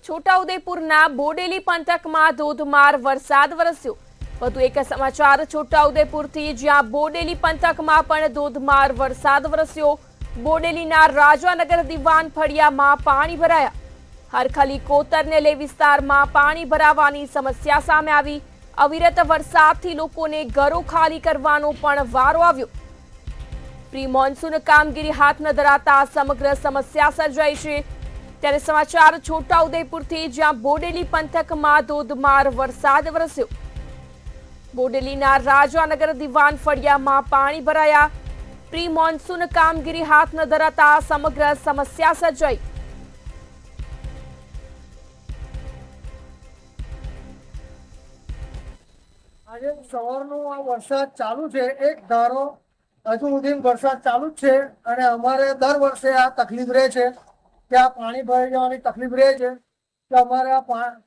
છોટાઉદેપુરના બોડેલી પંથકમાં ધોધમાર વરસાદ વરસ્યો। વધુ એક સમાચાર છોટાઉદેપુરથી, જ્યાં બોડેલી પંથકમાં પણ ધોધમાર વરસાદ વરસ્યો। બોડેલીના રાજાનગર દિવાન ફળિયામાં પાણી ભરાયા। હરખલી કોતરનેલે વિસ્તારમાં પાણી ભરાવાની સમસ્યા સામે આવી। અવિરત વરસાદથી લોકોને ઘરો ખાલી કરવાનો પણ વારો આવ્યો। પ્રી મોન્સૂન કામગીરી હાથ ન ધરાતા સમગ્ર સમસ્યા સર્જાઈ છે। ત્યારે સમાચાર છોટાઉદેપુરથી, જ્યાં બોડેલી પંથકમાં ધોધમાર વરસાદ વરસ્યો। બોડેલીના રાજાનગર દિવાન ફળિયામાં પાણી ભરાયા। પ્રી મોન્સૂન કામગીરી હાથ ન ધરાતા સમગ્ર સમસ્યા સર્જાઈ। આજે સવારનો આ વરસાદ ચાલુ છે, એક ધારો હજુ સુધી વરસાદ ચાલુ જ છે અને અમારે દર વર્ષે આ તકલીફ રહે છે કે આ પાણી ભરાઈ જવાની તકલીફ રહે છે કે અમારે આ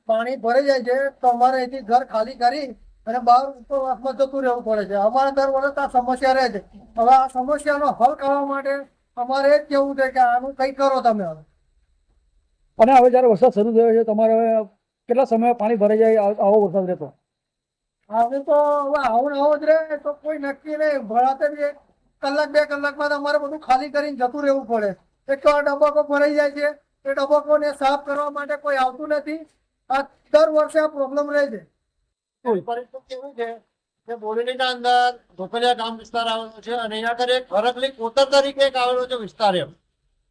પાણી ભરાઈ જાય છે તો અમારે અહીંથી ઘર ખાલી કરી અને બહાર ઉપરવાસમાં જતું રહેવું પડે છે। અમારે દર વર્ષ આ સમસ્યા રહે છે। હવે આ સમસ્યાનો હલ કરવા માટે અમારે એ જ કહેવું છે કે આનું કંઈ કરો તમે હવે। અને હવે જ્યારે વરસાદ શરૂ થયો છે, તમારે કેટલા સમય પાણી ભરાઈ જાય આવો વરસાદ રહેતો? હવે તો હવે આવો જ રહે તો કોઈ નક્કી નહીં। ભરાતે બી કલાક બે કલાકમાં અમારે બધું ખાલી કરીને જતું રહેવું પડે। એક તો આ ડબ્બાકો ભરાઈ જાય છે, એ ડબ્બાકોને સાફ કરવા માટે કોઈ આવતું નથી। આ દર વર્ષે આ પ્રોબ્લેમ રહે છે। પરિસ્થિતિ કેવું છે કે બોડેલીના અંદર ધોકલિયા ગામ વિસ્તાર આવેલો છે અને અહીંયા આગળ એક હરખલી કોતર તરીકે એક આવેલો છે વિસ્તાર એમ,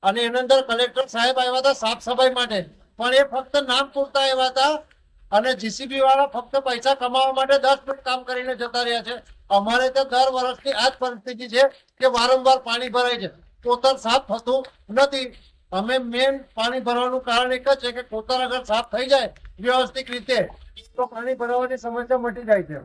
અને એની અંદર કલેક્ટર સાહેબ આવ્યા હતા સાફ સફાઈ માટે, પણ એ ફક્ત નામ પૂરતા આવ્યા હતા અને જીસીબી વાળા ફક્ત પૈસા કમાવા માટે 10 ફૂટ કામ કરીને જતા રહ્યા છે। અમારે તો દર વર્ષની આ જ પરિસ્થિતિ છે કે વારંવાર પાણી ભરાય છે, કોતર સાફ થતું નથી। અમે મેન પાણી ભરવાનું કારણ એક જ છે કે કોતર અગર સાફ થઈ જાય વ્યવસ્થિત રીતે તો પાણી ભરાવાની સમસ્યા મટી જાય છે।